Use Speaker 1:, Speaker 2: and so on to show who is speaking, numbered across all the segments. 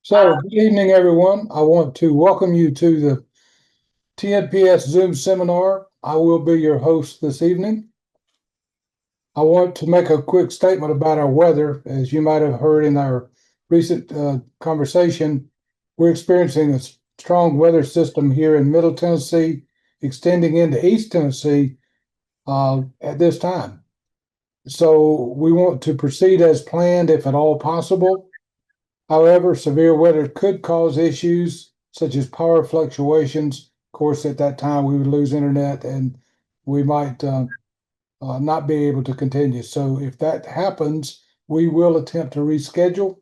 Speaker 1: So, good evening, everyone. I want to welcome you to the TNPS Zoom seminar. I will be your host this evening. I want to make a quick statement about our weather. As you might have heard in our recent conversation, we're experiencing a strong weather system here in Middle Tennessee, extending into East Tennessee at this time. So, we want to proceed as planned if at all possible. However, severe weather could cause issues such as power fluctuations. Of course, at that time, we would lose internet and we might not be able to continue. So if that happens, we will attempt to reschedule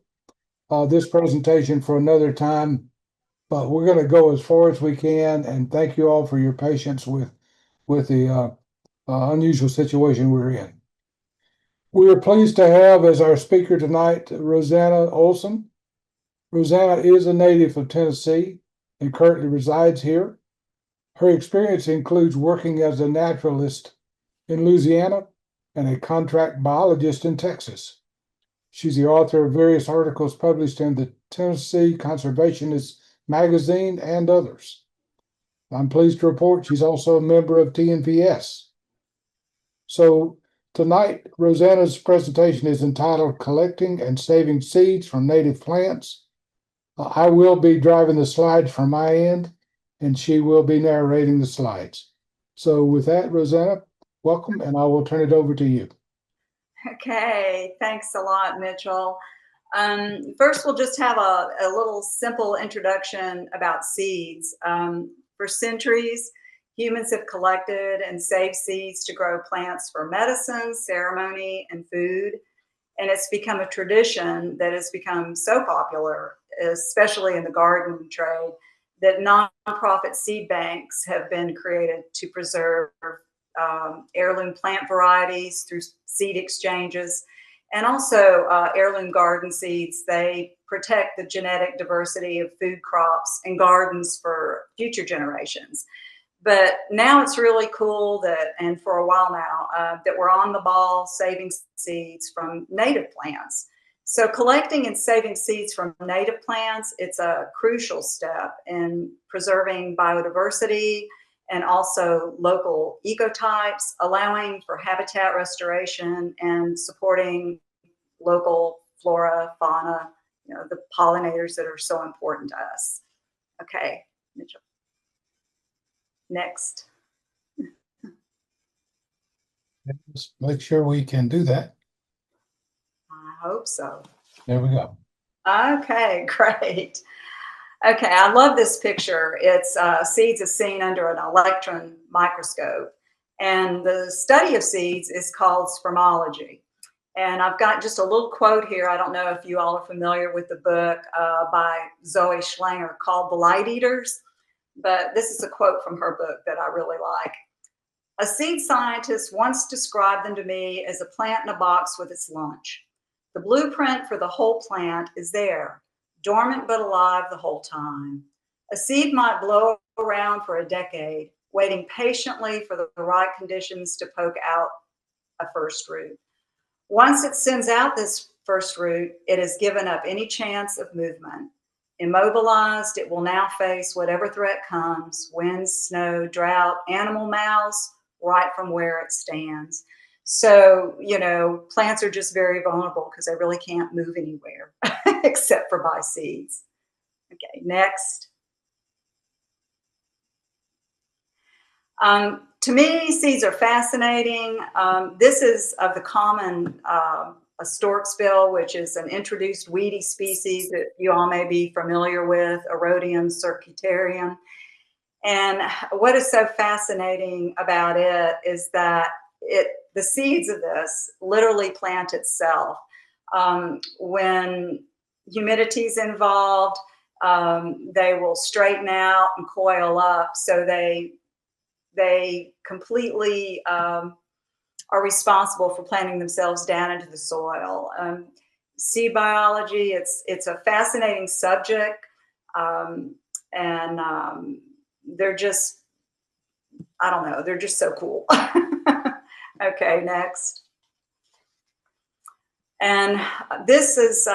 Speaker 1: this presentation for another time, but we're going to go as far as we can. And thank you all for your patience with the unusual situation we're in. We are pleased to have as our speaker tonight, Rosanna Ohlsson. Rosanna is a native of Tennessee and currently resides here. Her experience includes working as a naturalist in Louisiana and a contract biologist in Texas. She's the author of various articles published in the Tennessee Conservationist magazine and others. I'm pleased to report she's also a member of TNPS. So tonight, Rosanna's presentation is entitled Collecting and Saving Seeds from Native Plants. I will be driving the slides from my end, and she will be narrating the slides. So with that, Rosanna, welcome, and I will turn it over to you.
Speaker 2: Okay, thanks a lot, Mitchell. First, we'll just have a little simple introduction about seeds. For centuries, humans have collected and saved seeds to grow plants for medicine, ceremony, and food. And it's become a tradition that has become so popular, especially in the garden trade, that nonprofit seed banks have been created to preserve heirloom plant varieties through seed exchanges, and also heirloom garden seeds. They protect the genetic diversity of food crops and gardens for future generations. But now it's really cool that, and for a while now, that we're on the ball saving seeds from native plants. So collecting and saving seeds from native plants, it's a crucial step in preserving biodiversity and also local ecotypes, allowing for habitat restoration and supporting local flora, fauna, the pollinators that are so important to us. Okay, Mitchell. Next.
Speaker 1: Let's make sure we can do that.
Speaker 2: I hope so.
Speaker 1: There we go.
Speaker 2: Okay, great. Okay, I love this picture. It's seeds as seen under an electron microscope. And the study of seeds is called spermology. And I've got just a little quote here. I don't know if you all are familiar with the book by Zoe Schlanger called The Light Eaters, but this is a quote from her book that I really like. A seed scientist once described them to me as a plant in a box with its lunch. The blueprint for the whole plant is there, dormant but alive the whole time. A seed might blow around for a decade, waiting patiently for the right conditions to poke out a first root. Once it sends out this first root, it has given up any chance of movement. Immobilized, it will now face whatever threat comes, wind, snow, drought, animal mouths, right from where it stands. So, plants are just very vulnerable because they really can't move anywhere except for by seeds. Okay, next. To me, seeds are fascinating. This is of the common a storksbill, which is an introduced weedy species that you all may be familiar with, Erodium circutarium. And what is so fascinating about it is that the seeds of this literally plant itself. When humidity is involved, they will straighten out and coil up, so they completely are responsible for planting themselves down into the soil. Seed biology, it's a fascinating subject, and they're just, I don't know, they're just so cool. Okay, next. And this is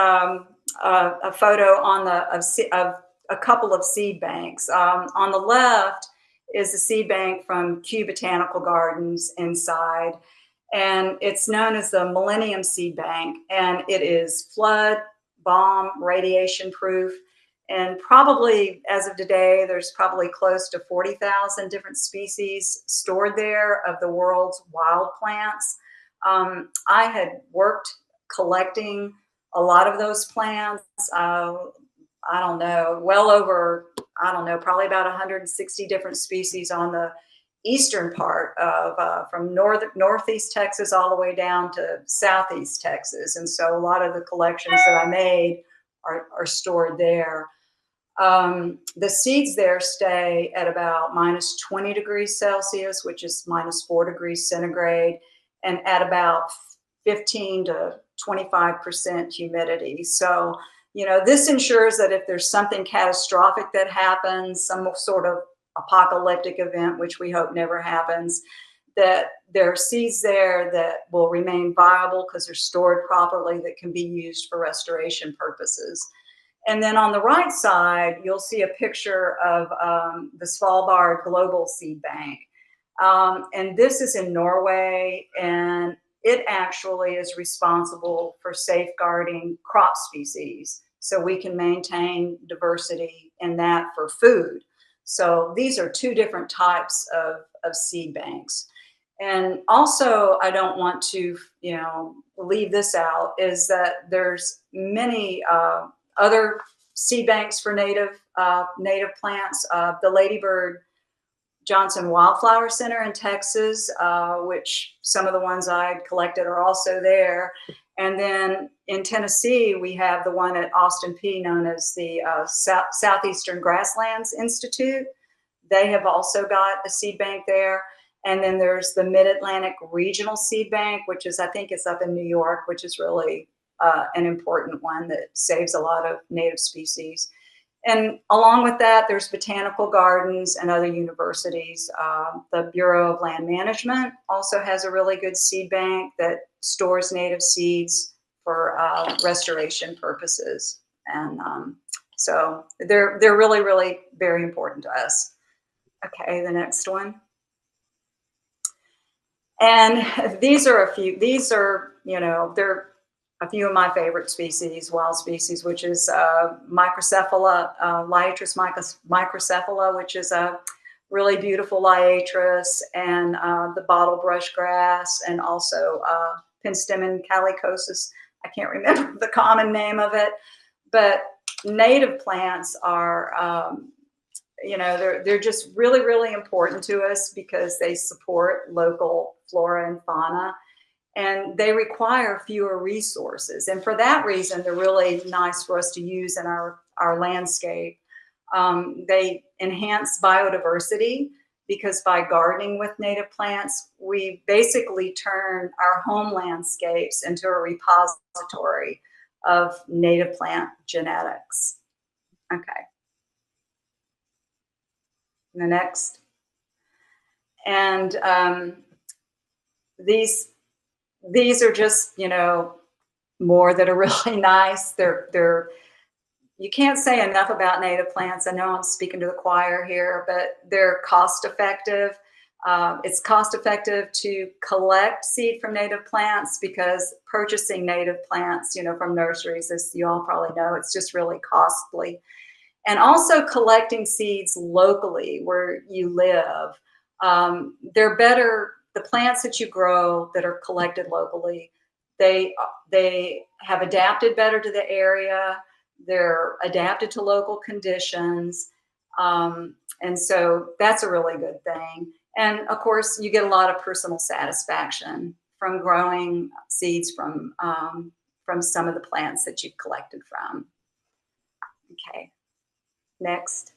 Speaker 2: a photo on of a couple of seed banks. On the left is the seed bank from Kew Botanical Gardens inside, and it's known as the Millennium Seed Bank, and it is flood, bomb, radiation proof. And probably as of today, there's probably close to 40,000 different species stored there of the world's wild plants. I had worked collecting a lot of those plants. I don't know, well over, I don't know, probably about 160 different species on the eastern part of from northeast Texas all the way down to southeast Texas. And so a lot of the collections that I made are stored there. The seeds there stay at about minus 20 degrees Celsius, which is minus 4 degrees centigrade, and at about 15 to 25% humidity. So, you know, this ensures that if there's something catastrophic that happens, some sort of apocalyptic event, which we hope never happens, that there are seeds there that will remain viable because they're stored properly, that can be used for restoration purposes. And then on the right side, you'll see a picture of the Svalbard Global Seed Bank. And this is in Norway, and it actually is responsible for safeguarding crop species so we can maintain diversity in that for food. So these are two different types of seed banks. And also, I don't want to, you know, leave this out, is that there's many other seed banks for native plants. The Ladybird Johnson Wildflower Center in Texas, which some of the ones I collected are also there. And then in Tennessee, we have the one at Austin Peay known as the Southeastern Grasslands Institute. They have also got a seed bank there. And then there's the Mid-Atlantic Regional Seed Bank, which is, I think it's up in New York, which is really an important one that saves a lot of native species. And along with that, there's botanical gardens and other universities. The Bureau of Land Management also has a really good seed bank that stores native seeds for restoration purposes. And so they're really, really very important to us. Okay, the next one. And these are you know, they're a few of my favorite species, wild species, which is Microcephala, Liatris microcephala, which is a really beautiful liatris, and the bottle brush grass, and also Penstemon calicosus. I can't remember the common name of it, but native plants are, you know, they're just really, really important to us because they support local flora and fauna. And they require fewer resources. And for that reason, they're really nice for us to use in our landscape. They enhance biodiversity because by gardening with native plants, we basically turn our home landscapes into a repository of native plant genetics. Okay. And the next. And these are just, you know, more that are really nice. They're you can't say enough about native plants. I know I'm speaking to the choir here, but they're cost effective. It's cost effective to collect seed from native plants because purchasing native plants, you know, from nurseries, as you all probably know, it's just really costly. And also collecting seeds locally where you live. They're better. The plants that you grow that are collected locally, they have adapted better to the area. They're adapted to local conditions. And so that's a really good thing. And of course, you get a lot of personal satisfaction from growing seeds from some of the plants that you've collected from. Okay, next.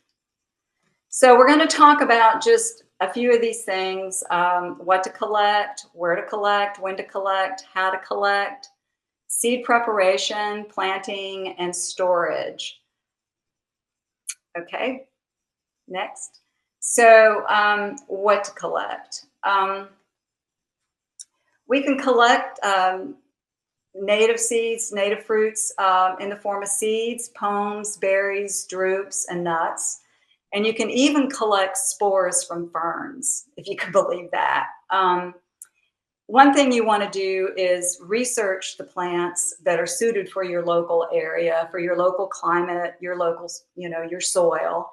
Speaker 2: So we're going to talk about just a few of these things, what to collect, where to collect, when to collect, how to collect, seed preparation, planting, and storage. Okay, next. So what to collect? We can collect native seeds, native fruits in the form of seeds, pomes, berries, drupes, and nuts. And you can even collect spores from ferns, if you can believe that. One thing you want to do is research the plants that are suited for your local area, for your local climate, your local, your soil.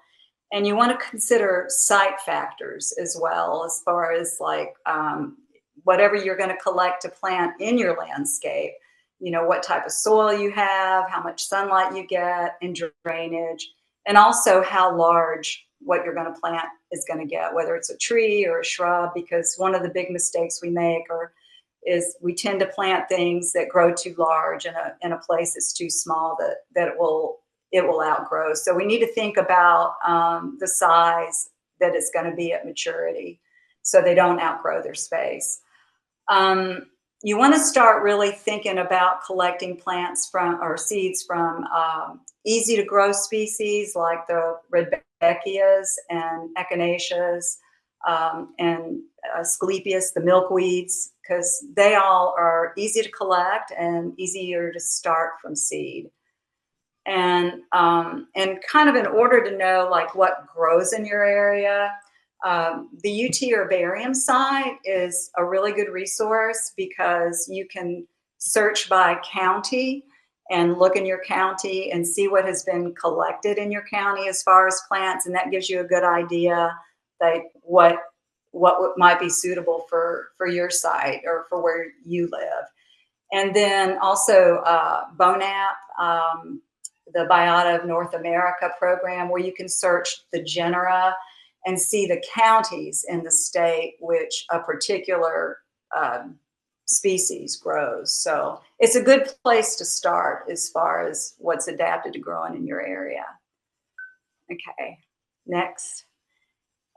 Speaker 2: And you want to consider site factors as well, as far as like whatever you're going to collect to plant in your landscape. What type of soil you have, how much sunlight you get, and drainage, and also how large what you're going to plant is going to get, whether it's a tree or a shrub, because one of the big mistakes we make is we tend to plant things that grow too large in a place that's too small that it will outgrow. So we need to think about the size that it's going to be at maturity so they don't outgrow their space. You want to start really thinking about collecting plants from or seeds from easy to grow species like the Rudbeckias and Echinaceas and Asclepias, the milkweeds, because they all are easy to collect and easier to start from seed. And kind of in order to know like what grows in your area, the UT Herbarium site is a really good resource because you can search by county and look in your county and see what has been collected in your county as far as plants, and that gives you a good idea like what might be suitable for your site or for where you live. And then also BONAP, the Biota of North America program, where you can search the genera and see the counties in the state which a particular species grows. So it's a good place to start as far as what's adapted to growing in your area. Okay, next.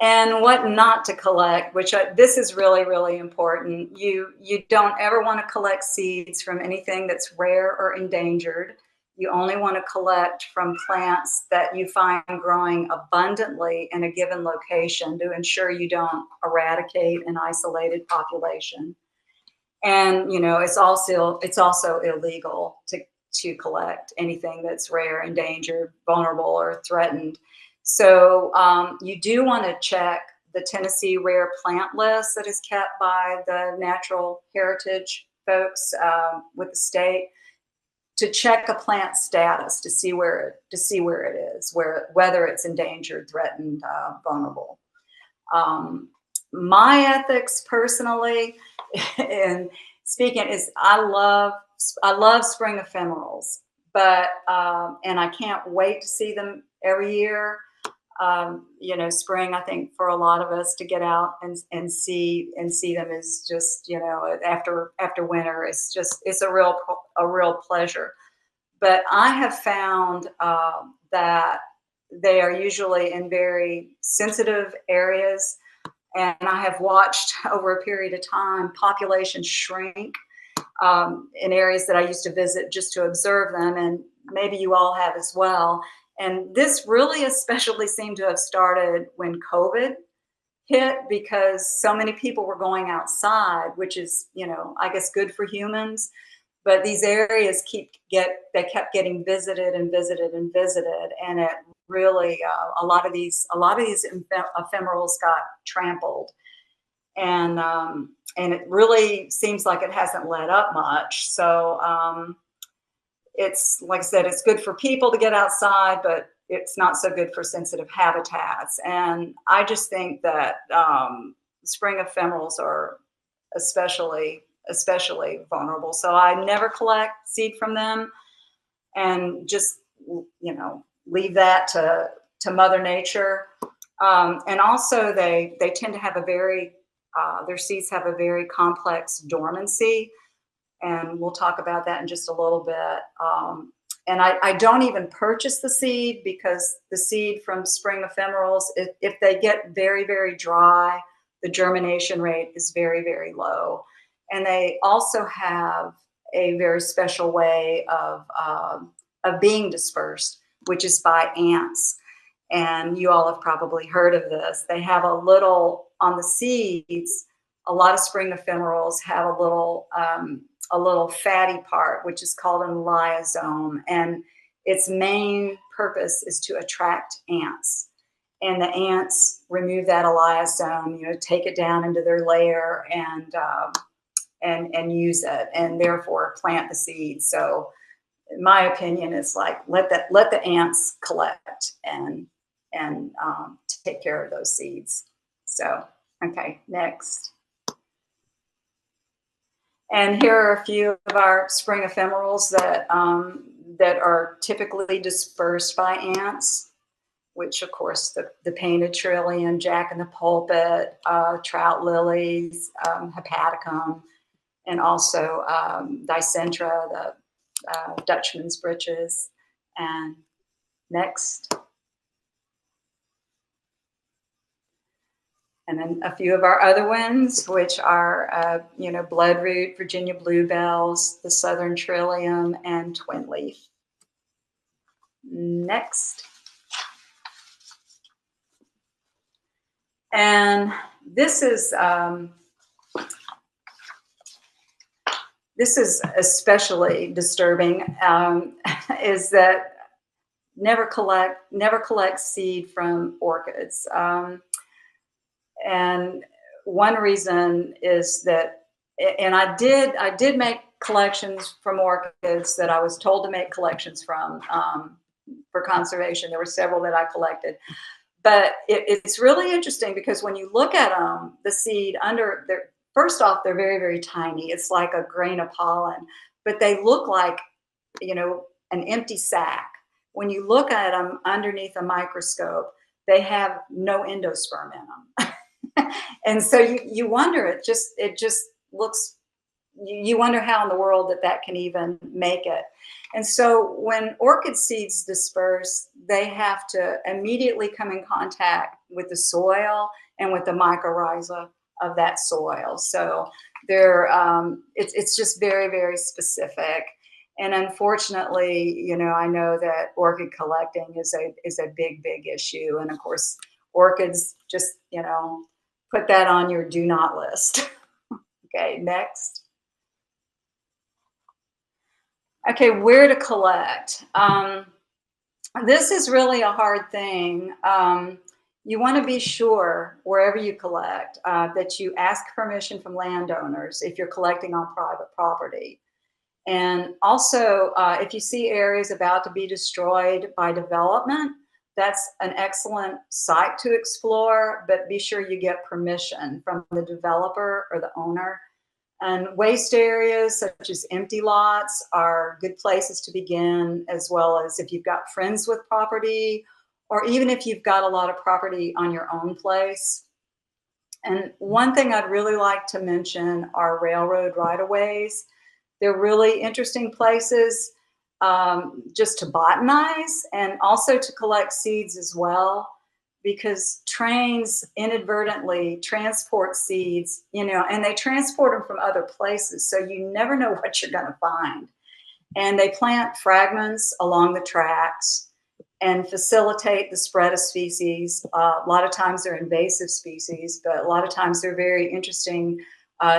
Speaker 2: And what not to collect, which this is really, really important. You don't ever want to collect seeds from anything that's rare or endangered. You only want to collect from plants that you find growing abundantly in a given location to ensure you don't eradicate an isolated population. And it's also illegal to collect anything that's rare, endangered, vulnerable, or threatened. So you do want to check the Tennessee Rare Plant List that is kept by the Natural Heritage folks with the state, to check a plant status to see where it is, whether it's endangered, threatened, vulnerable. My ethics personally, and speaking, is I love spring ephemerals, but and I can't wait to see them every year. Spring, I think for a lot of us to get out and see them is just, after winter, it's a real pleasure. But I have found that they are usually in very sensitive areas, and I have watched over a period of time populations shrink in areas that I used to visit just to observe them, and maybe you all have as well. And this really especially seemed to have started when COVID hit, because so many people were going outside, which is, I guess good for humans. But these areas kept getting visited and visited and visited, and it really a lot of these ephemerals got trampled, and it really seems like it hasn't let up much. So it's, like I said, it's good for people to get outside, but it's not so good for sensitive habitats. And I just think that spring ephemerals are especially vulnerable. So I never collect seed from them, and just leave that to Mother Nature. And also they tend to have their seeds have a very complex dormancy. And we'll talk about that in just a little bit. And I don't even purchase the seed, because the seed from spring ephemerals, if they get very, very dry, the germination rate is very, very low. And they also have a very special way of being dispersed, which is by ants. And you all have probably heard of this. They have a little, on the seeds, a lot of spring ephemerals have a little a little fatty part, which is called an elaiosome. And its main purpose is to attract ants. And the ants remove that elaiosome, take it down into their lair and use it, and therefore plant the seeds. So, in my opinion, it's like let the ants collect and take care of those seeds. So, okay, next. And here are a few of our spring ephemerals that are typically dispersed by ants, which of course the painted trillium, jack in the pulpit, trout lilies, hepaticum, and also dicentra, the Dutchman's breeches. And next. And then a few of our other ones, which are, bloodroot, Virginia bluebells, the southern trillium, and twin leaf. Next. And this is especially disturbing, is that never collect seed from orchids. And one reason is that, and I did make collections from orchids that I was told to make collections from for conservation. There were several that I collected. But it's really interesting because when you look at them, the seed first off, they're very, very tiny. It's like a grain of pollen, but they look like, an empty sac. When you look at them underneath a microscope, they have no endosperm in them. And so you wonder, it just looks, you wonder how in the world that can even make it. And so when orchid seeds disperse, they have to immediately come in contact with the soil and with the mycorrhiza of that soil. So it's just very, very specific. And unfortunately, I know that orchid collecting is a big, big issue. And of course, orchids just, put that on your do not list. Okay, next. Okay, where to collect? This is really a hard thing. You want to be sure wherever you collect that you ask permission from landowners if you're collecting on private property. And also, if you see areas about to be destroyed by development, that's an excellent site to explore, but be sure you get permission from the developer or the owner. And waste areas such as empty lots are good places to begin, as well as if you've got friends with property, or even if you've got a lot of property on your own place. And one thing I'd really like to mention are railroad right-of-ways. They're really interesting places just to botanize and also to collect seeds as well, because trains inadvertently transport seeds, and they transport them from other places. So you never know what you're going to find. And they plant fragments along the tracks and facilitate the spread of species. A lot of times they're invasive species, but a lot of times they're very interesting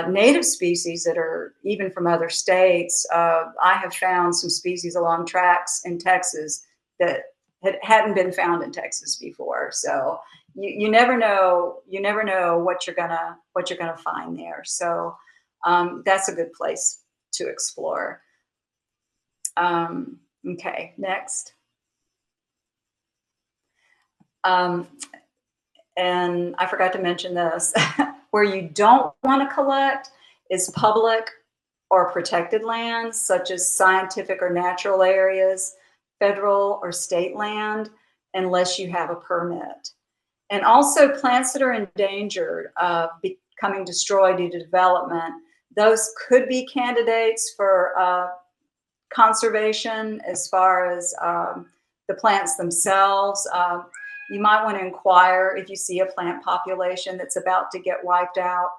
Speaker 2: native species that are even from other states. I have found some species along tracks in Texas that hadn't been found in Texas before. So you never know what you're gonna find there. So that's a good place to explore. Okay, next. And I forgot to mention this. Where you don't want to collect is public or protected lands, such as scientific or natural areas, federal or state land, unless you have a permit. And also plants that are endangered of becoming destroyed due to development, those could be candidates for conservation as far as the plants themselves. You might want to inquire if you see a plant population that's about to get wiped out.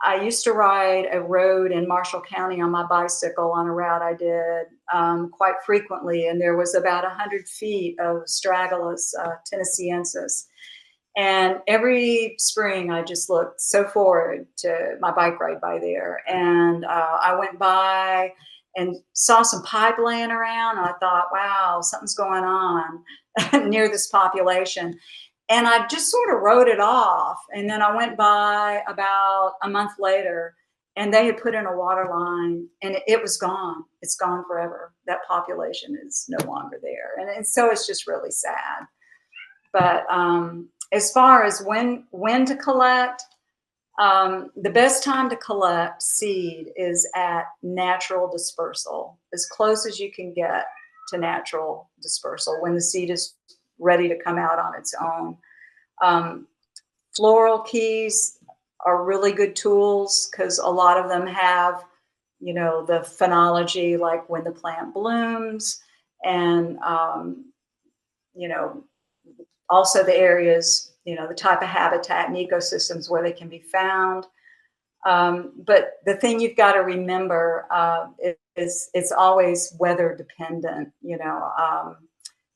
Speaker 2: I used to ride a road in Marshall County on my bicycle on a route I did quite frequently, and there was about 100 feet of Astragalus tennesseeensis. And every spring, I just looked so forward to my bike ride by there. And I went by and saw some pipe laying around. And I thought, wow, something's going on near this population. And I just sort of wrote it off. And then I went by about a month later, and they had put in a water line, and it was gone. It's gone forever. That population is no longer there. And so it's just really sad. But as far as when to collect, the best time to collect seed is at natural dispersal, as close as you can get to natural dispersal when the seed is ready to come out on its own. Floral keys are really good tools because a lot of them have, the phenology, like when the plant blooms, and also the areas, the type of habitat and ecosystems where they can be found. But the thing you've got to remember is it's always weather dependent.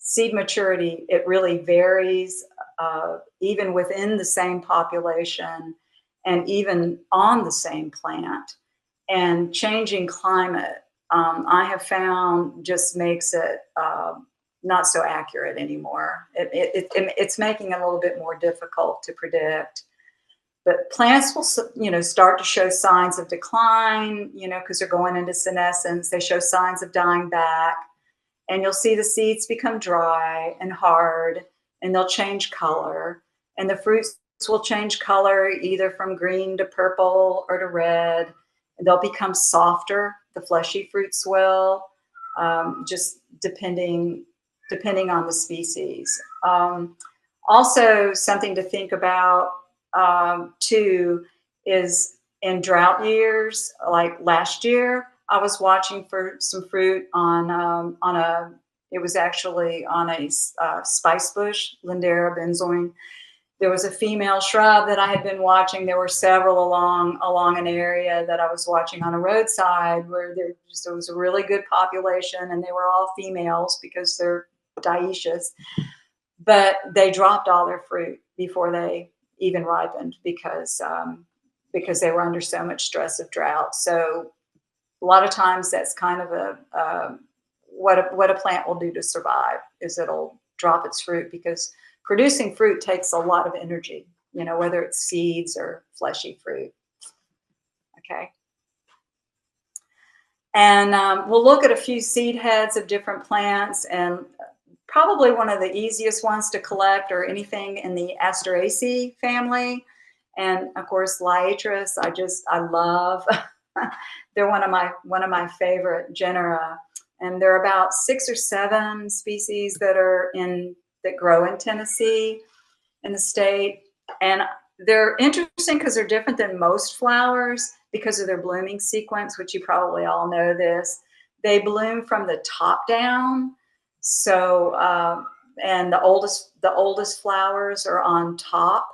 Speaker 2: Seed maturity, it really varies, even within the same population and even on the same plant. And changing climate, I have found, just makes it not so accurate anymore. It's making it a little bit more difficult to predict. But plants will, start to show signs of decline, because they're going into senescence. They show signs of dying back. And you'll see the seeds become dry and hard, and they'll change color. And the fruits will change color either from green to purple or to red. And they'll become softer. The fleshy fruits will, just depending on the species. Also, something to think about too is in drought years, like last year, I was watching for some fruit it was actually on a spice bush, Lindera benzoin. There was a female shrub that I had been watching. There were several along an area that I was watching on a roadside where there was a really good population, and they were all females because they're dioecious. But they dropped all their fruit before they even ripened because they were under so much stress of drought. So a lot of times that's kind of what a plant will do to survive, is it'll drop its fruit, because producing fruit takes a lot of energy, whether it's seeds or fleshy fruit. Okay. And we'll look at a few seed heads of different plants, and probably one of the easiest ones to collect are anything in the Asteraceae family. And of course, Liatris, I love. They're one of my favorite genera. And there are about 6 or 7 species that grow in Tennessee, in the state. And they're interesting because they're different than most flowers because of their blooming sequence, which you probably all know this. They bloom from the top down. So, and the oldest flowers are on top.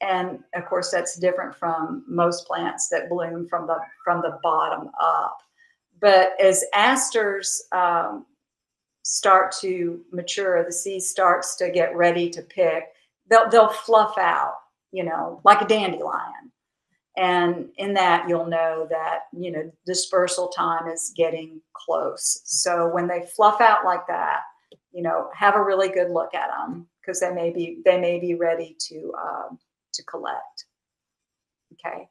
Speaker 2: And of course, that's different from most plants that bloom from the bottom up. But as asters start to mature, the seed starts to get ready to pick, they'll fluff out, like a dandelion. And in that, you'll know that, dispersal time is getting close. So when they fluff out like that, have a really good look at them, because they may be ready to collect. Okay.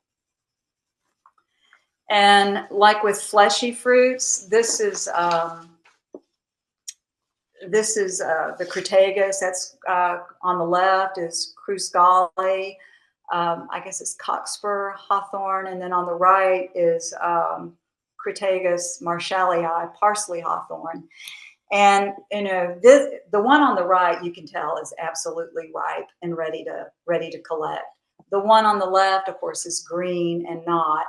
Speaker 2: And like with fleshy fruits, this is the Crataegus. That's on the left is Cruscale. I guess it's cockspur hawthorn, and then on the right is Crataegus marshallii, parsley hawthorn. And the one on the right, you can tell, is absolutely ripe and ready to collect. The one on the left, of course, is green and not.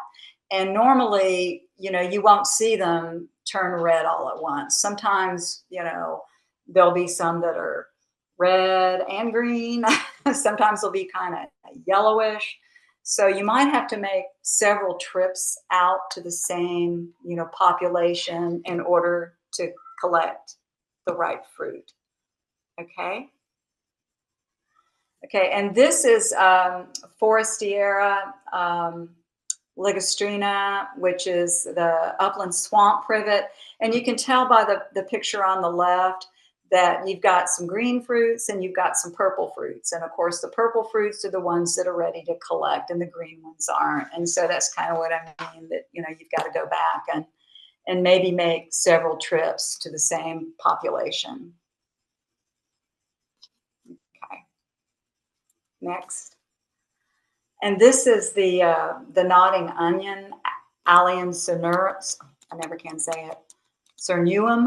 Speaker 2: And normally, you won't see them turn red all at once. Sometimes, there'll be some that are red and green. Sometimes they'll be kind of yellowish. So you might have to make several trips out to the same, population in order to collect the right fruit. Okay. Okay, and this is Forestiera Ligustrina, which is the upland swamp privet. And you can tell by the picture on the left that you've got some green fruits and you've got some purple fruits. And of course, the purple fruits are the ones that are ready to collect and the green ones aren't. And so that's kind of what I mean, that, you've got to go back and maybe make several trips to the same population. Okay. Next. And this is the nodding onion, Allium cernurus. I never can say it. Cernuum.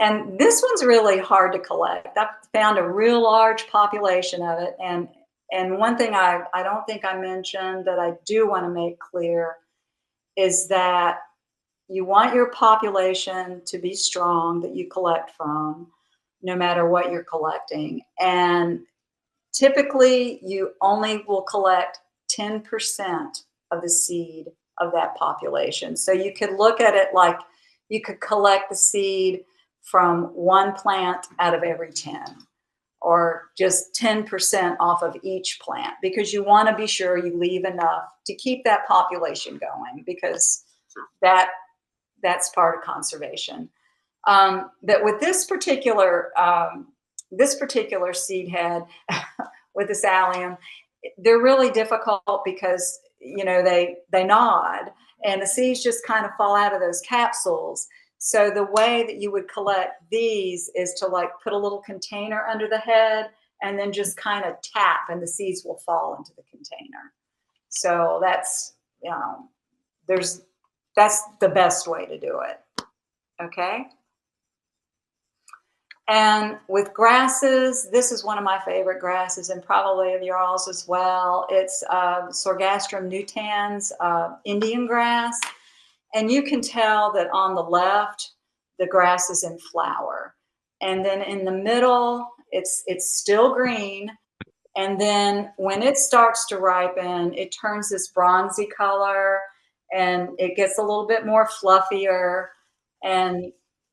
Speaker 2: And this one's really hard to collect. I found a real large population of it. And one thing I don't think I mentioned that I do want to make clear is that you want your population to be strong that you collect from, no matter what you're collecting. And typically, you only will collect 10% of the seed of that population. So you could look at it like you could collect the seed from one plant out of every 10, or just 10% off of each plant, because you want to be sure you leave enough to keep that population going, because that's part of conservation. But with this particular seed head, with this allium, they're really difficult because they nod and the seeds just kind of fall out of those capsules. So the way that you would collect these is to like put a little container under the head and then just kind of tap and the seeds will fall into the container. So that's the best way to do it. Okay. And with grasses, this is one of my favorite grasses, and probably of yours as well. It's Sorghastrum nutans, Indian grass. And you can tell that on the left, the grass is in flower. And then in the middle, it's still green. And then when it starts to ripen, it turns this bronzy color and it gets a little bit more fluffier. And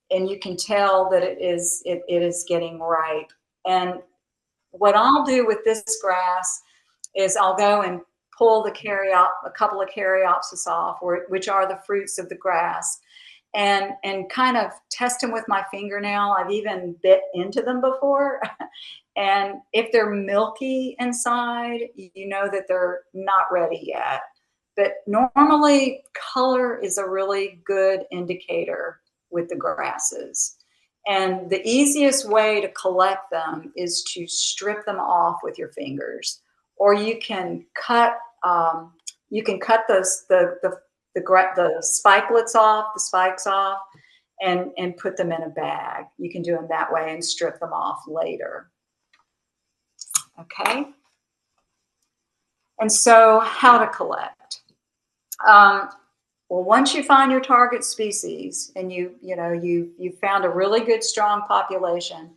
Speaker 2: you can tell that it is getting ripe. And what I'll do with this grass is I'll go and pull a couple of caryopsis off, which are the fruits of the grass, and kind of test them with my fingernail. I've even bit into them before. And if they're milky inside, you know that they're not ready yet. But normally, color is a really good indicator with the grasses. And the easiest way to collect them is to strip them off with your fingers, or you can cut those the spikelets off, the spikes off, and put them in a bag. You can do them that way and strip them off later. Okay. And so, how to collect? Well, once you find your target species and you found a really good strong population,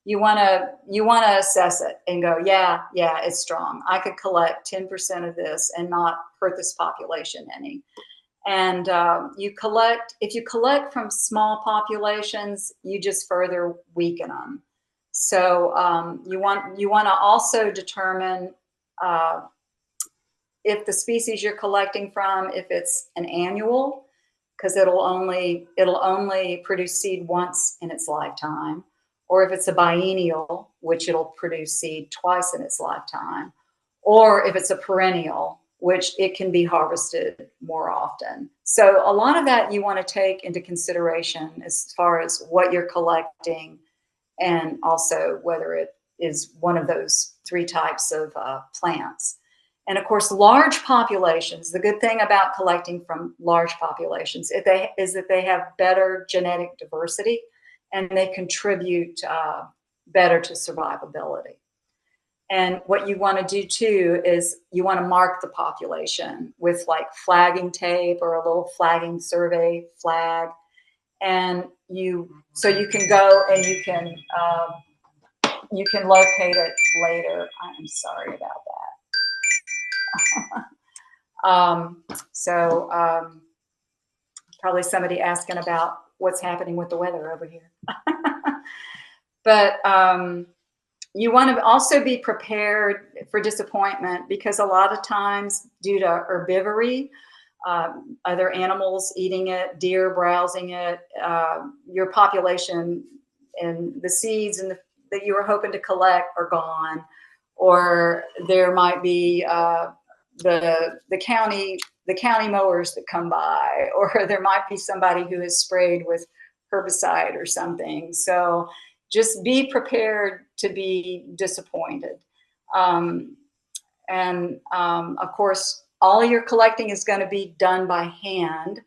Speaker 2: you want to assess it and go, yeah, it's strong. I could collect 10% of this and not hurt this population any. And if you collect from small populations, you just further weaken them. So you want to also determine if the species you're collecting from, if it's an annual, because it'll only produce seed once in its lifetime, or if it's a biennial, which it'll produce seed twice in its lifetime, or if it's a perennial, which it can be harvested more often. So a lot of that you want to take into consideration as far as what you're collecting, and also whether it is one of those three types of plants. And of course, large populations, the good thing about collecting from large populations is that they have better genetic diversity and they contribute better to survivability. And what you want to do too is you want to mark the population with like flagging tape or a little flagging survey flag. And so you can go and you can locate it later. I'm sorry about that. Probably somebody asking about what's happening with the weather over here. But You want to also be prepared for disappointment, because a lot of times, due to herbivory, other animals eating it, deer browsing it, your population and the seeds that you were hoping to collect are gone, or there might be the county mowers that come by, or there might be somebody who has sprayed with herbicide or something. So just be prepared to be disappointed. Um, and of course, all your collecting is going to be done by hand.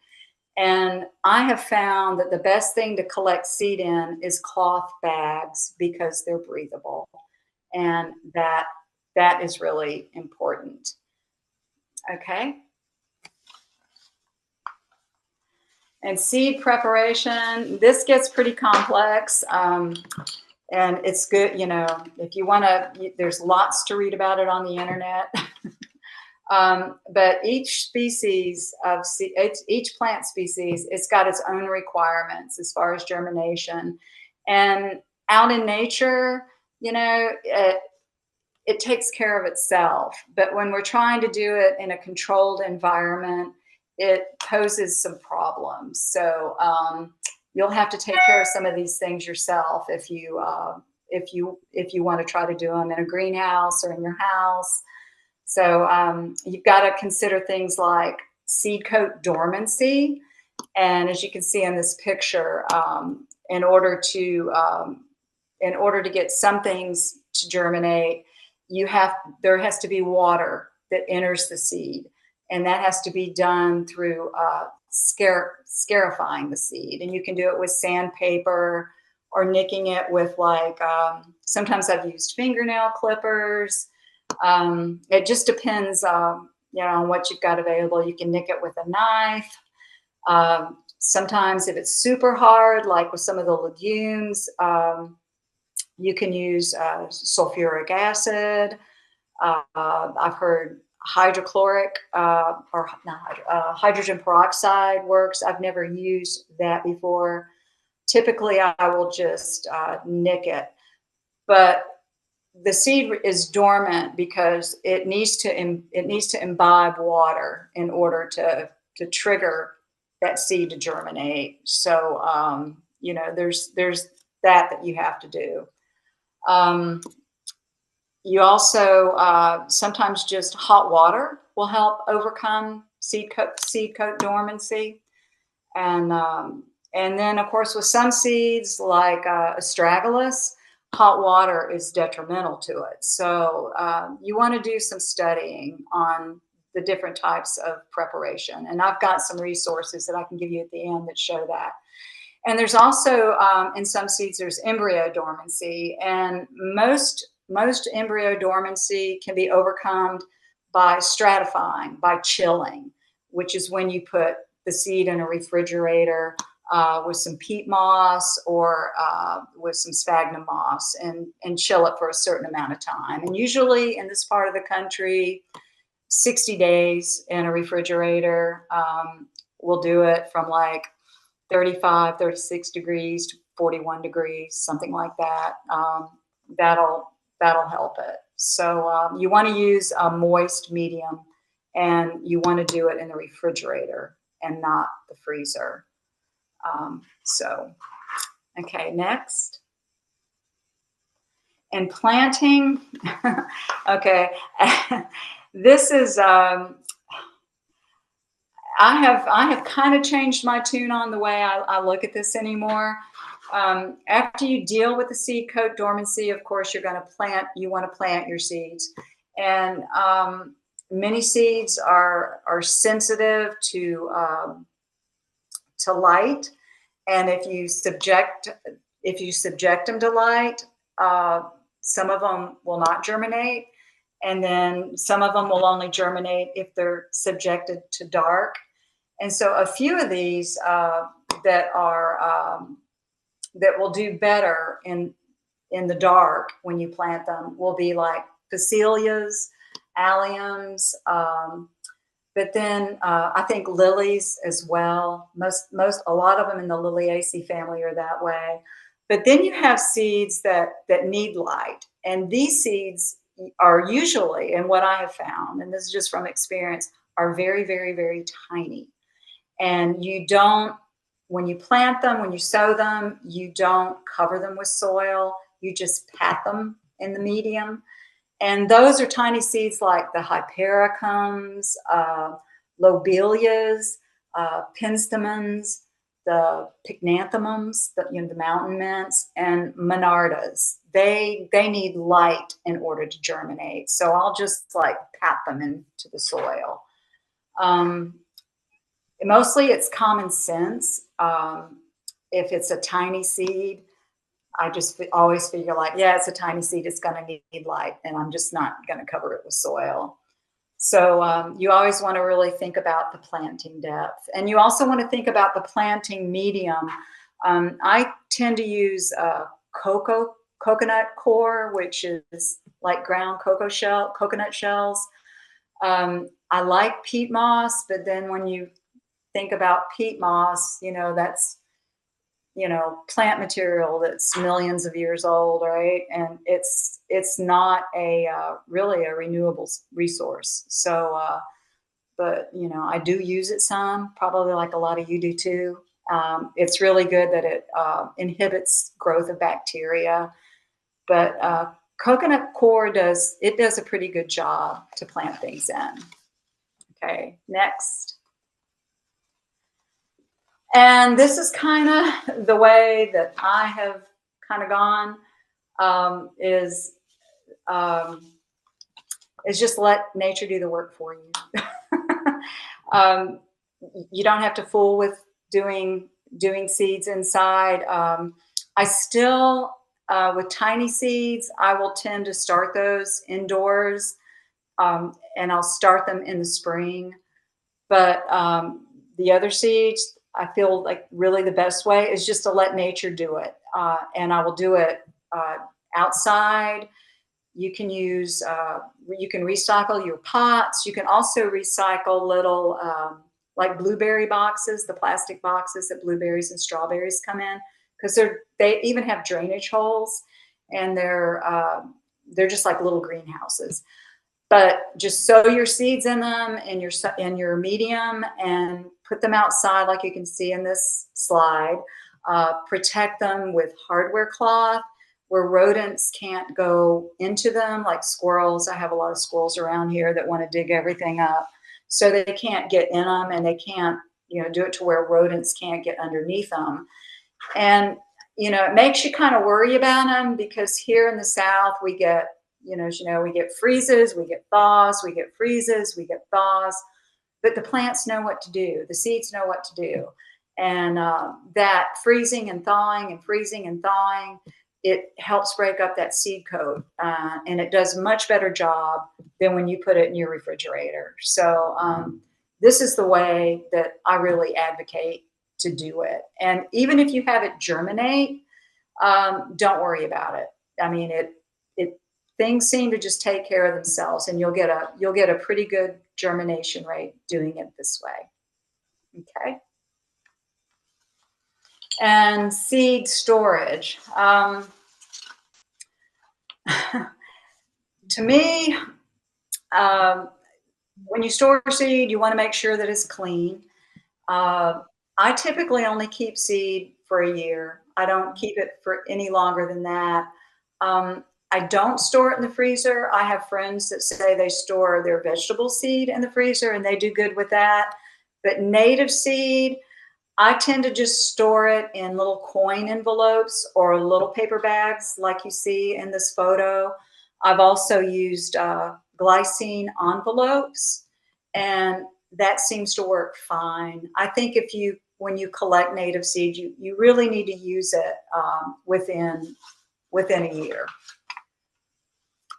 Speaker 2: And I have found that the best thing to collect seed in is cloth bags, because they're breathable, and that is really important. Okay. And seed preparation, this gets pretty complex. And it's good, if you want to, there's lots to read about it on the internet. But each species of each plant species, it's got its own requirements as far as germination. And out in nature, it takes care of itself. But when we're trying to do it in a controlled environment, it poses some problems. So you'll have to take care of some of these things yourself if you want to try to do them in a greenhouse or in your house. So you've got to consider things like seed coat dormancy. And as you can see in this picture, in order to get some things to germinate, there has to be water that enters the seed, and that has to be done through scarifying the seed. And you can do it with sandpaper or nicking it with sometimes I've used fingernail clippers. It just depends, on what you've got available. You can nick it with a knife. Sometimes if it's super hard, like with some of the legumes, you can use sulfuric acid. I've heard hydrochloric or not hydrogen peroxide works. I've never used that before. Typically, I will just nick it. But the seed is dormant because it needs to imbibe water in order to trigger that seed to germinate. So there's that you have to do. You also sometimes just hot water will help overcome seed coat dormancy, and then of course with some seeds like astragalus, hot water is detrimental to it. So you want to do some studying on the different types of preparation, and I've got some resources that I can give you at the end that show that. And there's also in some seeds there's embryo dormancy, and most embryo dormancy can be overcome by stratifying, by chilling, which is when you put the seed in a refrigerator with some peat moss or with some sphagnum moss, and chill it for a certain amount of time. And usually in this part of the country, 60 days in a refrigerator will do it, from like 35, 36 degrees to 41 degrees, something like that. That'll help it. So you want to use a moist medium, and you want to do it in the refrigerator and not the freezer. Okay, next. And planting. Okay, this is. I have kind of changed my tune on the way I look at this anymore. After you deal with the seed coat dormancy, of course, you want to plant your seeds. And many seeds are sensitive to light. And if you subject them to light, some of them will not germinate. And then some of them will only germinate if they're subjected to dark. And so a few of these that will do better in the dark when you plant them will be like phacelias, alliums, but then I think lilies as well. A lot of them in the Liliaceae family are that way. But then you have seeds that need light, and these seeds are usually, and what I have found, and this is just from experience, are very, very, very tiny. And you don't, when you plant them, when you sow them, you don't cover them with soil. You just pat them in the medium. And those are tiny seeds like the hypericums, lobelias, penstemons, the pycnanthemums, the mountain mints, and monardas. They need light in order to germinate. So I'll just like pat them into the soil. Mostly it's common sense. If it's a tiny seed, I just always figure like, yeah, it's a tiny seed. It's going to need light, and I'm just not going to cover it with soil. So you always want to really think about the planting depth, and you also want to think about the planting medium. I tend to use coconut core, which is like ground coconut shells. I like peat moss, but then when you think about peat moss, that's plant material that's millions of years old, right? And it's not a really a renewable resource. So, but I do use it some, probably like a lot of you do too. It's really good that it inhibits growth of bacteria, but coconut core does a pretty good job to plant things in. Okay, next. And this is kind of the way that I have kind of gone, is just let nature do the work for you. You don't have to fool with doing seeds inside. I still, with tiny seeds, I will tend to start those indoors, and I'll start them in the spring. But the other seeds, I feel like really the best way is just to let nature do it. And I will do it outside. You can use, you can recycle your pots. You can also recycle little, like blueberry boxes, the plastic boxes that blueberries and strawberries come in, because they even have drainage holes, and they're just like little greenhouses. But just sow your seeds in them in your medium and put them outside, like you can see in this slide. Protect them with hardware cloth where rodents can't go into them, like squirrels. I have a lot of squirrels around here that want to dig everything up. So they can't get in them, and they can't, do it to where rodents can't get underneath them. And, it makes you kind of worry about them, because here in the South, we get, as we get freezes, we get thaws, we get freezes, we get thaws, but the plants know what to do. The seeds know what to do. And that freezing and thawing and freezing and thawing, it helps break up that seed coat. And it does a much better job than when you put it in your refrigerator. So this is the way that I really advocate to do it. And even if you have it germinate, don't worry about it. I mean, things seem to just take care of themselves, and you'll get a pretty good germination rate doing it this way. Okay. And seed storage. To me, when you store seed, you want to make sure that it's clean. I typically only keep seed for a year. I don't keep it for any longer than that. I don't store it in the freezer. I have friends that say they store their vegetable seed in the freezer, and they do good with that. But native seed, I tend to just store it in little coin envelopes or little paper bags like you see in this photo. I've also used glycine envelopes, and that seems to work fine. I think when you collect native seed, you really need to use it within a year.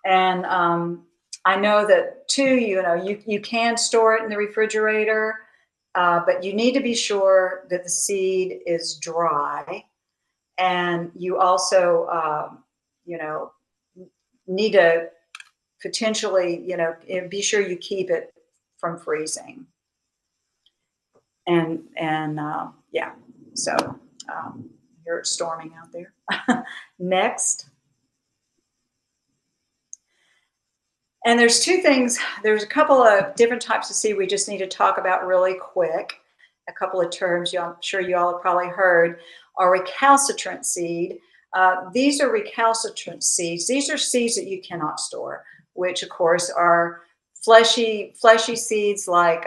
Speaker 2: And I know that too, you can store it in the refrigerator, but you need to be sure that the seed is dry. And you also, need to potentially, be sure you keep it from freezing. And yeah, so hear it storming out there. Next. And there's two things, there's a couple of different types of seed we just need to talk about really quick. A couple of terms I'm sure you all have probably heard are recalcitrant seed. These are recalcitrant seeds. These are seeds that you cannot store, which of course are fleshy seeds like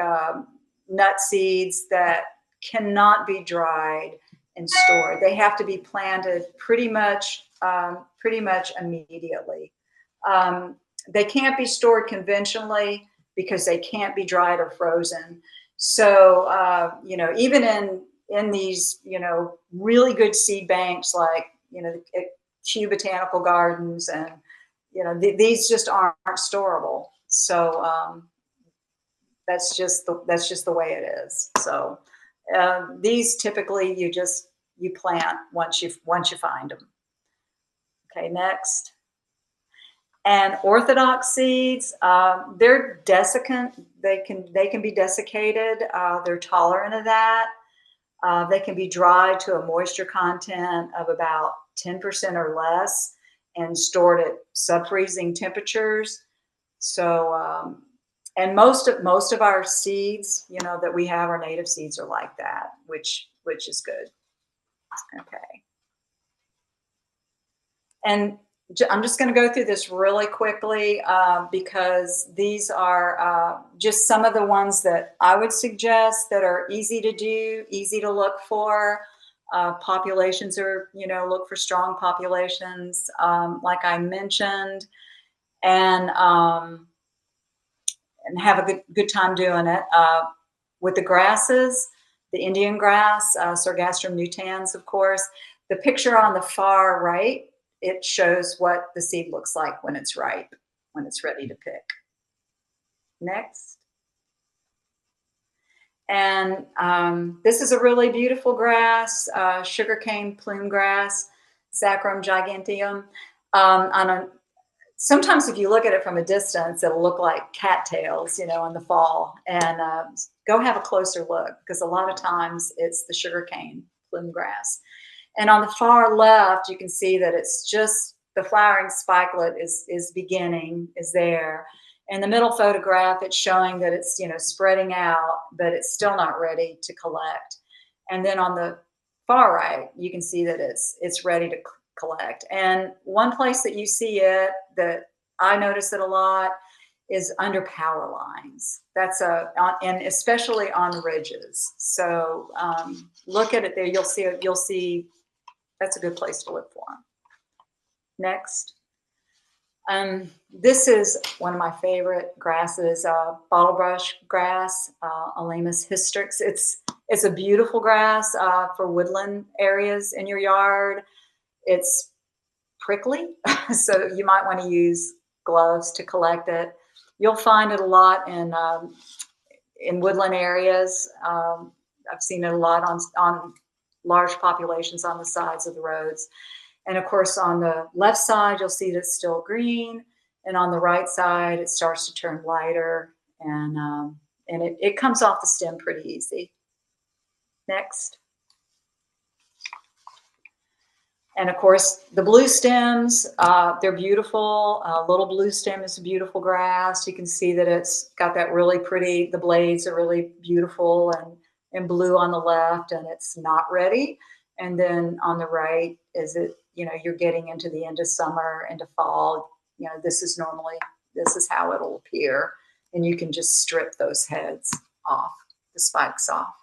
Speaker 2: nut seeds that cannot be dried and stored. They have to be planted pretty much immediately. They can't be stored conventionally because they can't be dried or frozen. So, you know, even in these, you know, really good seed banks like, you know, Kew Botanical Gardens and, you know, these just aren't storable. So that's just the way it is. So these typically you plant once you find them. Okay, next. And orthodox seeds, they're desiccant. They can be desiccated. They're tolerant of that. They can be dried to a moisture content of about 10% or less and stored at sub-freezing temperatures. So, and most of our seeds, you know, that we have, our native seeds are like that, which is good. Okay. And I'm just going to go through this really quickly because these are just some of the ones that I would suggest that are easy to do, easy to look for. Populations are, you know, look for strong populations, like I mentioned, and have a good time doing it. With the grasses, the Indian grass, Sargassum nutans, of course. The picture on the far right, it shows what the seed looks like when it's ripe, when it's ready to pick. Next. And this is a really beautiful grass, sugarcane plume grass, Saccharum giganteum. Sometimes if you look at it from a distance, it'll look like cattails, you know, in the fall. And go have a closer look because a lot of times it's the sugarcane plume grass. And on the far left, you can see that it's just the flowering spikelet is there. In the middle photograph, it's showing that it's, you know, spreading out, but it's still not ready to collect. And then on the far right, you can see that it's ready to collect. And one place that you see it that I notice it a lot is under power lines. That's and especially on ridges. So look at it there. You'll see that's a good place to look for them. Next. This is one of my favorite grasses, bottlebrush grass, Elaemus hystrix. It's a beautiful grass for woodland areas in your yard. It's prickly, so you might want to use gloves to collect it. You'll find it a lot in woodland areas. I've seen it a lot on large populations on the sides of the roads. And of course, on the left side, you'll see that it's still green. And on the right side, it starts to turn lighter. And it comes off the stem pretty easy. Next. And of course, the blue stems, they're beautiful. Little blue stem is a beautiful grass. You can see that it's got that really pretty, the blades are really beautiful and blue on the left, and it's not ready. And then on the right, you know, you're getting into the end of summer, into fall. You know, this is how it'll appear. And you can just strip those heads off, the spikes off.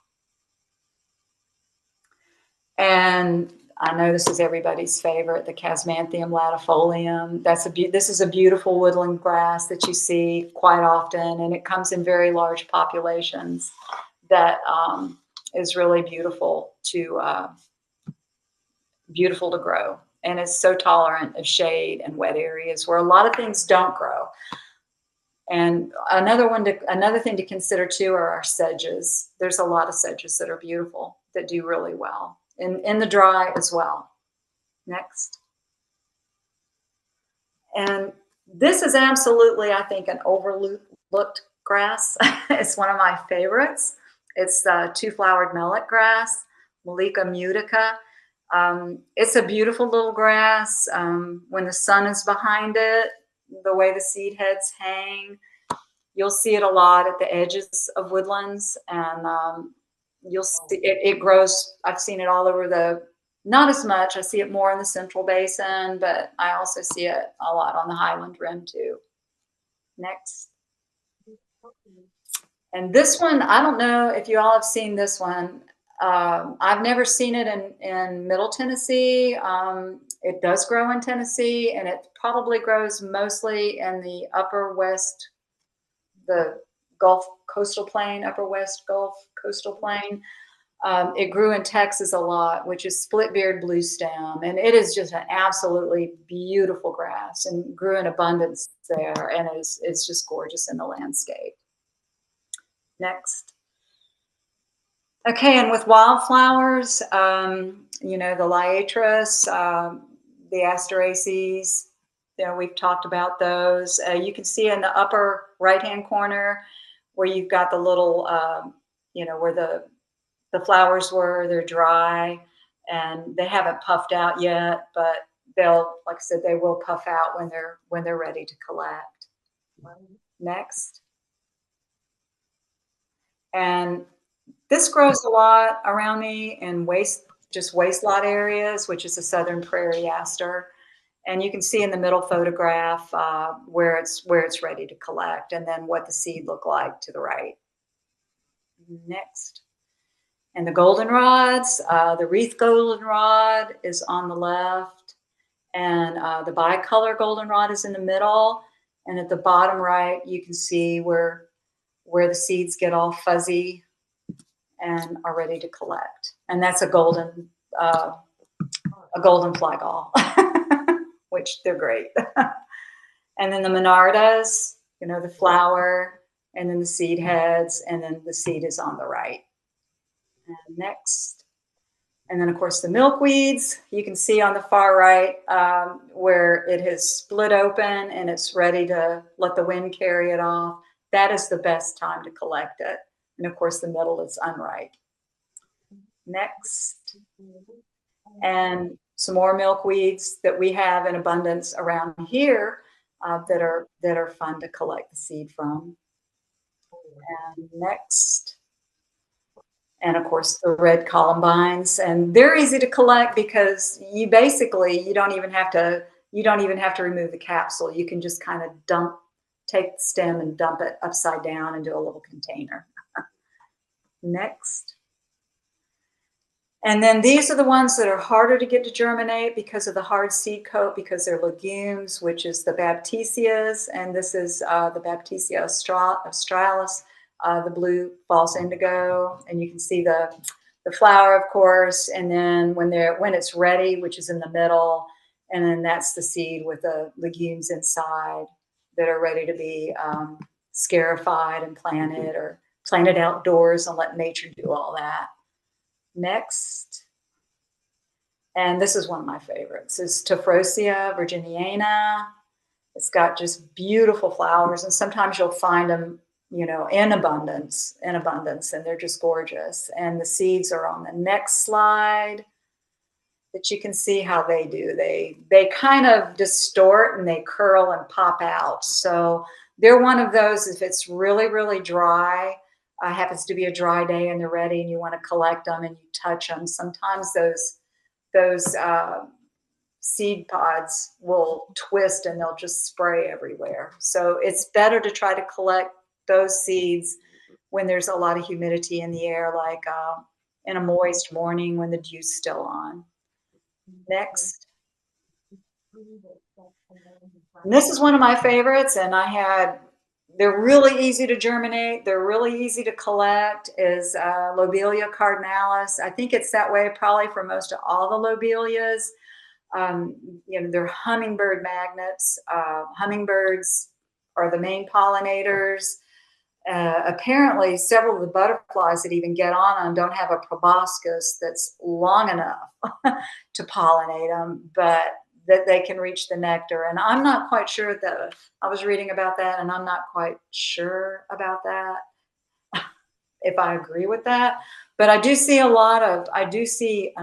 Speaker 2: And I know this is everybody's favorite, the Casmantium latifolium. This is a beautiful woodland grass that you see quite often, and it comes in very large populations. That is really beautiful to grow, and it's so tolerant of shade and wet areas where a lot of things don't grow. And another thing to consider too are our sedges. There's a lot of sedges that are beautiful that do really well in the dry as well. Next. And this is absolutely, I think, an overlooked grass. It's one of my favorites. It's two-flowered millet grass, Malika mutica. It's a beautiful little grass. When the sun is behind it, the way the seed heads hang, you'll see it a lot at the edges of woodlands, and you'll see it grows. I've seen it all over not as much. I see it more in the Central Basin, but I also see it a lot on the Highland Rim too. Next. And this one, I don't know if you all have seen this one. I've never seen it in Middle Tennessee. It does grow in Tennessee, and it probably grows mostly in the upper west, the Gulf Coastal Plain, upper west Gulf Coastal Plain. It grew in Texas a lot, which is split-beard bluestem, and it is just an absolutely beautiful grass and grew in abundance there, and it's just gorgeous in the landscape. Next. Okay, and with wildflowers, you know, the liatris, the asteraceae, you know, we've talked about those. You can see in the upper right-hand corner where you've got the little, you know, where the flowers were, they're dry and they haven't puffed out yet, but they'll, like I said, they will puff out when they're ready to collect. Next. And this grows a lot around me in waste lot areas, which is the southern prairie aster. And you can see in the middle photograph where it's ready to collect, and then what the seed look like to the right. Next. And the goldenrods, the wreath goldenrod is on the left, and the bicolor goldenrod is in the middle. And at the bottom right, you can see where the seeds get all fuzzy and are ready to collect. And that's a golden flygall, which they're great. And then the monardas, you know, the flower, and then the seed heads, and then the seed is on the right. And next. And then, of course, the milkweeds, you can see on the far right where it has split open and it's ready to let the wind carry it off. That is the best time to collect it. And of course, the middle is unripe. Next. And some more milkweeds that we have in abundance around here that are fun to collect the seed from. And next. And of course, the red columbines, and they're easy to collect because you don't even have to remove the capsule. You can just kind of take the stem and dump it upside down into a little container. Next. And then these are the ones that are harder to get to germinate because of the hard seed coat, because they're legumes, which is the Baptisias, and this is the Baptisia australis, the blue false indigo, and you can see the flower, of course, and then when it's ready, which is in the middle, and then that's the seed with the legumes inside that are ready to be scarified and planted outdoors and let nature do all that. Next. And this is one of my favorites, is Tephrosia virginiana. It's got just beautiful flowers, and sometimes you'll find them, you know, in abundance, and they're just gorgeous. And the seeds are on the next slide that you can see how they do. They kind of distort and they curl and pop out. So they're one of those, if it's really, really dry, happens to be a dry day and they're ready and you want to collect them and you touch them, sometimes those seed pods will twist and they'll just spray everywhere. So it's better to try to collect those seeds when there's a lot of humidity in the air, like in a moist morning when the dew's still on. Next. And this is one of my favorites, and they're really easy to germinate. They're really easy to collect, is Lobelia cardinalis. I think it's that way probably for most of all the lobelias. You know, they're hummingbird magnets. Hummingbirds are the main pollinators. Apparently, several of the butterflies that even get on them don't have a proboscis that's long enough to pollinate them, but that they can reach the nectar. And I'm not quite sure that I was reading about that, and I'm not quite sure about that, if I agree with that. But I do see an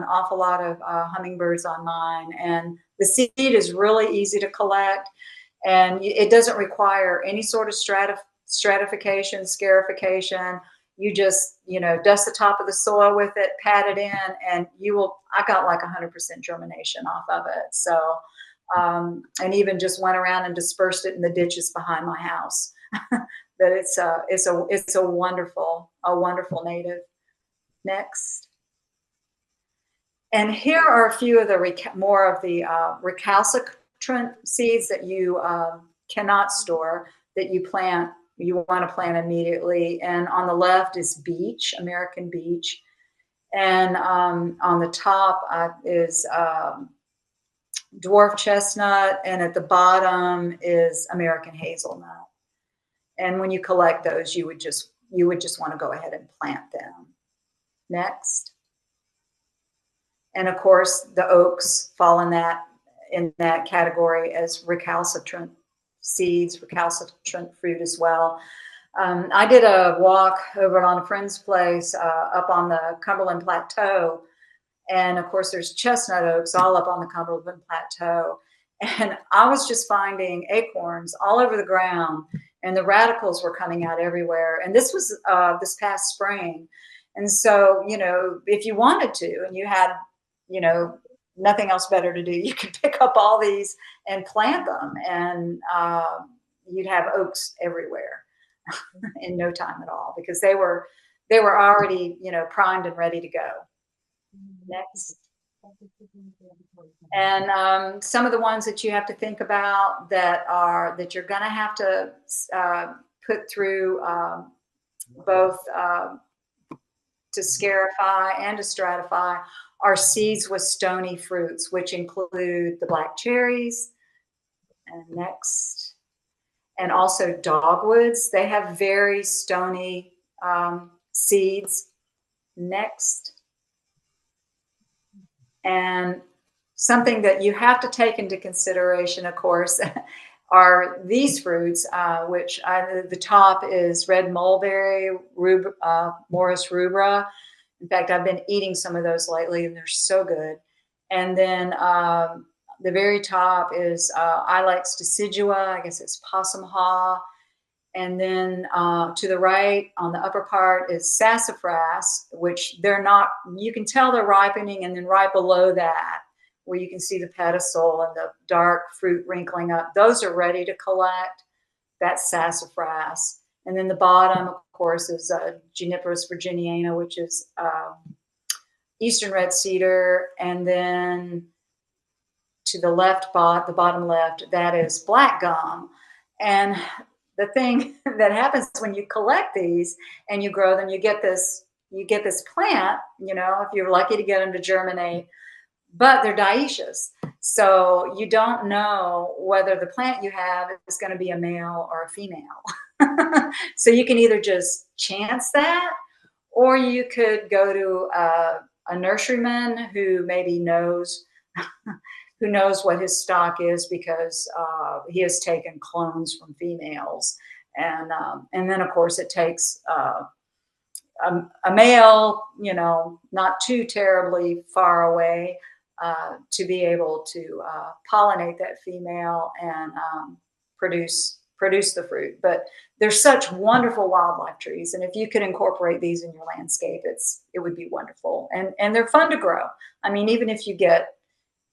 Speaker 2: awful lot of hummingbirds on mine, and the seed is really easy to collect, and it doesn't require any sort of stratification, scarification. You just, dust the top of the soil with it, pat it in, and I got like 100% germination off of it. So, and even just went around and dispersed it in the ditches behind my house. But it's a wonderful native. Next. And here are a few of the more of the recalcitrant seeds that you cannot store, that you want to plant immediately. And on the left is beech, American beech. And on the top is dwarf chestnut, and at the bottom is American hazelnut. And when you collect those, you would just want to go ahead and plant them. Next. And of course, the oaks fall in that category as recalcitrant seeds, recalcitrant fruit as well. I did a walk over on a friend's place up on the Cumberland Plateau. And of course, there's chestnut oaks all up on the Cumberland Plateau. And I was just finding acorns all over the ground, and the radicals were coming out everywhere. And this was this past spring. And so, if you wanted to, and you had, nothing else better to do, you could pick up all these and plant them, and you'd have oaks everywhere in no time at all, because they were already, primed and ready to go. Next. And some of the ones that you have to think about that you're going to have to put through both to scarify and to stratify are seeds with stony fruits, which include the black cherries. And next. And also dogwoods. They have very stony seeds. Next. And something that you have to take into consideration, of course, are these fruits, which the top is red mulberry, Morus rubra. In fact, I've been eating some of those lately, and they're so good. And then the very top is Ilex decidua, I guess it's possum haw. And then to the right on the upper part is sassafras, which you can tell they're ripening, and then right below that, where you can see the pedicel and the dark fruit wrinkling up, those are ready to collect. That's sassafras. And then the bottom, of course, is Juniperus virginiana, which is eastern red cedar. And then to the left, the bottom left, that is black gum. And the thing that happens when you collect these and you grow them, you get this plant, if you're lucky to get them to germinate, but they're dioecious. So you don't know whether the plant you have is going to be a male or a female. So you can either just chance that, or you could go to a nurseryman who maybe knows what his stock is, because he has taken clones from females. And then, of course, it takes a male, not too terribly far away, to be able to pollinate that female and produce the fruit. But they're such wonderful wildlife trees, and if you could incorporate these in your landscape, it would be wonderful. And they're fun to grow. I mean, even if you get,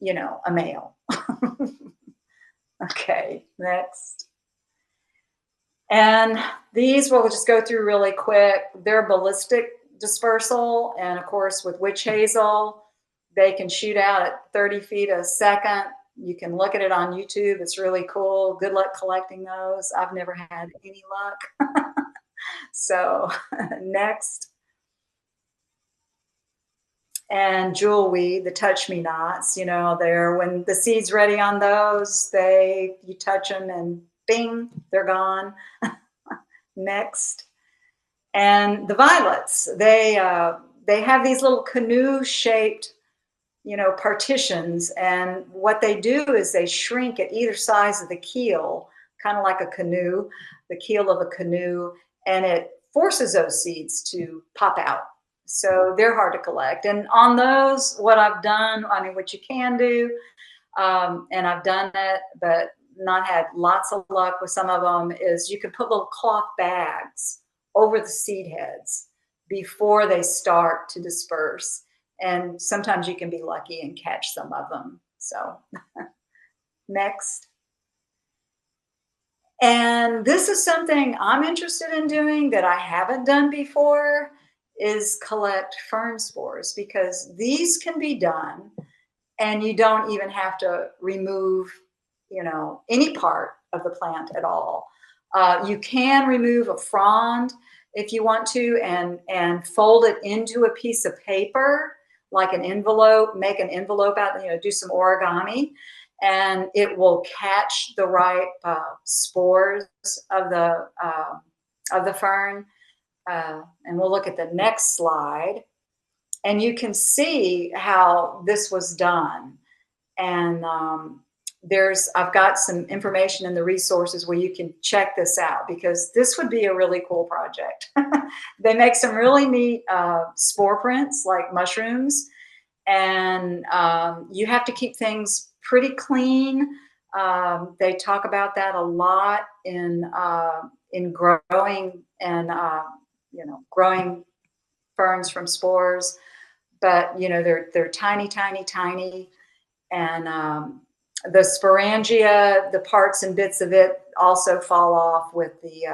Speaker 2: a male. Okay, next. And these we'll just go through really quick. They're ballistic dispersal, and of course with witch hazel, they can shoot out at 30 feet a second. You can look at it on YouTube. It's really cool. Good luck collecting those. I've never had any luck. So next. And jewelweed, the touch-me-nots, when the seed's ready on those, you touch them and bing, they're gone. Next. And the violets, they have these little canoe-shaped, partitions, and what they do is they shrink at either sides of the keel, kind of like a canoe, the keel of a canoe, and it forces those seeds to pop out. So they're hard to collect. And on those, what I've done, I mean, what you can do, and I've done it, but not had lots of luck with some of them, is you can put little cloth bags over the seed heads before they start to disperse. And sometimes you can be lucky and catch some of them. So next. And this is something I'm interested in doing that I haven't done before, is collect fern spores, because these can be done and you don't even have to remove, any part of the plant at all. You can remove a frond if you want to, and fold it into a piece of paper, like an envelope, make an envelope out, do some origami, and it will catch the right spores of the fern. And we'll look at the next slide, and you can see how this was done. And I've got some information in the resources where you can check this out, because this would be a really cool project. They make some really neat spore prints like mushrooms, and you have to keep things pretty clean. They talk about that a lot in growing and growing ferns from spores. But they're tiny, tiny, tiny, and the sporangia, the parts and bits of it also fall off with the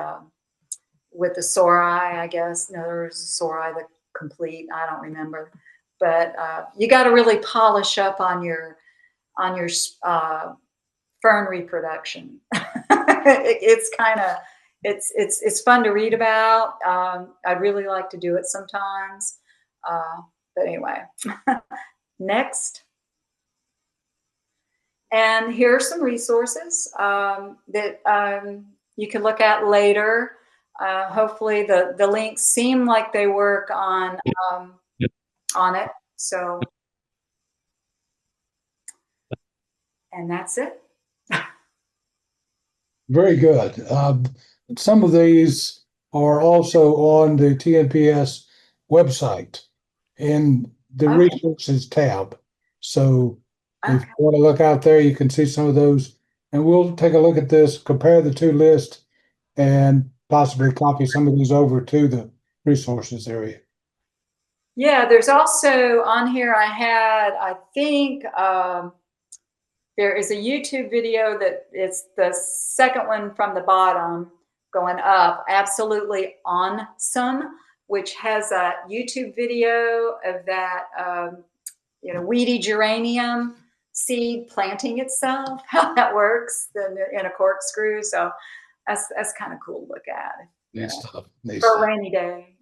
Speaker 2: sori, I guess. No, there's sori the complete. I don't remember, but you got to really polish up on your fern reproduction. It's kind of it's fun to read about. I'd really like to do it sometimes, but anyway. Next. And here are some resources that you can look at later. Hopefully the links seem like they work on it. So, and that's it.
Speaker 1: Very good. Some of these are also on the TNPS website in the
Speaker 2: Okay.
Speaker 1: resources tab. So if you want to look out there, you can see some of those. And we'll take a look at this, compare the two lists, and possibly copy some of these over to the resources area.
Speaker 2: Yeah, there's also on here, I think there is a YouTube video that it's the second one from the bottom going up, Absolutely Awesome, which has a YouTube video of that, weedy geranium seed planting itself, how that works in a corkscrew. So that's kind of cool to look at.
Speaker 1: Neat stuff.
Speaker 2: For a rainy day.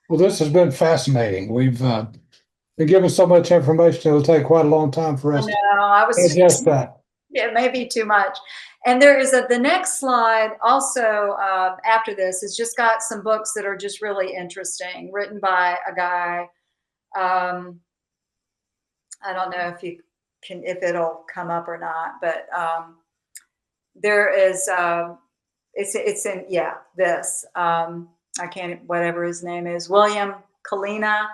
Speaker 1: Well, this has been fascinating. We've been given so much information, it'll take quite a long time for us
Speaker 2: to digest
Speaker 1: that.
Speaker 2: Yeah, maybe too much. And there is the next slide also after this has just got some books that are just really interesting, written by a guy. I don't know if it'll come up or not, but there is, it's in, this, I can't, whatever his name is, William Kalina.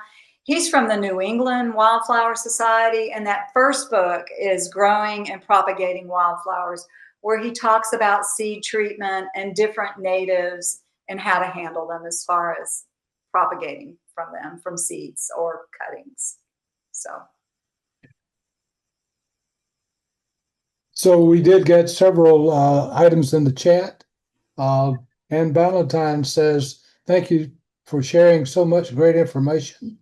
Speaker 2: He's from the New England Wildflower Society, and that first book is Growing and Propagating Wildflowers, where he talks about seed treatment and different natives and how to handle them as far as propagating from them, from seeds or cuttings.
Speaker 1: So we did get several items in the chat. And Valentine says, thank you for sharing so much great information.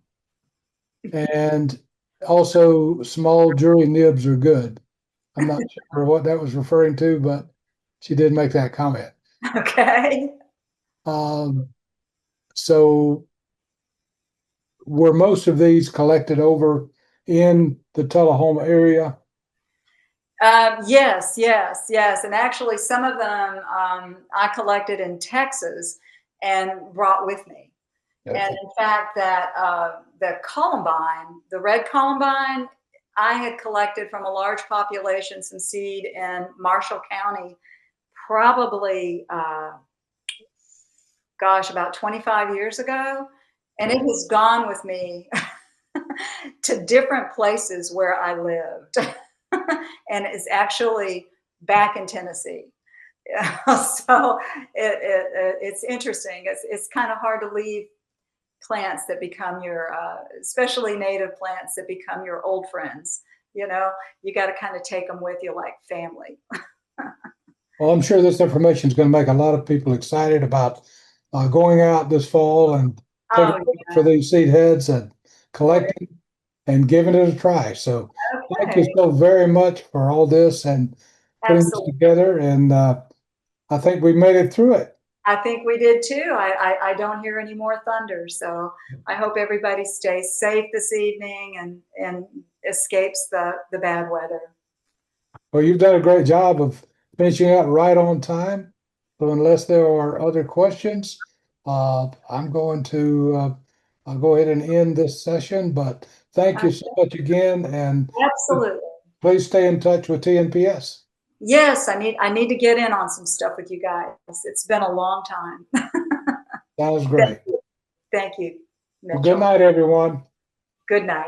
Speaker 1: And also, small jewelry nibs are good. I'm not sure what that was referring to, but she did make that comment.
Speaker 2: Okay.
Speaker 1: So were most of these collected over in the Tullahoma area?
Speaker 2: Yes. And actually some of them I collected in Texas and brought with me. Okay. And in fact, that the columbine, the red columbine, I had collected from a large population some seed in Marshall County, probably, about 25 years ago. and it has gone with me to different places where I lived, and it's actually back in Tennessee. So it's interesting. It's kind of hard to leave plants that become your, especially native plants that become your old friends. You know, you got to kind of take them with you like family.
Speaker 1: Well, I'm sure this information is going to make a lot of people excited about going out this fall and taking
Speaker 2: Oh,
Speaker 1: a look for these seed heads and collecting and giving it a try. So thank you
Speaker 2: okay.
Speaker 1: so very much for all this and putting this
Speaker 2: Absolutely.
Speaker 1: together. And I think we made it through it.
Speaker 2: I think we did too. I don't hear any more thunder. So I hope everybody stays safe this evening and escapes the bad weather.
Speaker 1: Well, you've done a great job of finishing up right on time. So unless there are other questions, I'm going to I'll go ahead and end this session. But thank you so much again, and
Speaker 2: Absolutely.
Speaker 1: please stay in touch with TNPS.
Speaker 2: Yes, I need to get in on some stuff with you guys. It's been a long time.
Speaker 1: That was great.
Speaker 2: Thank you,
Speaker 1: Well, good
Speaker 2: Mitchell.
Speaker 1: night, everyone.
Speaker 2: Good night.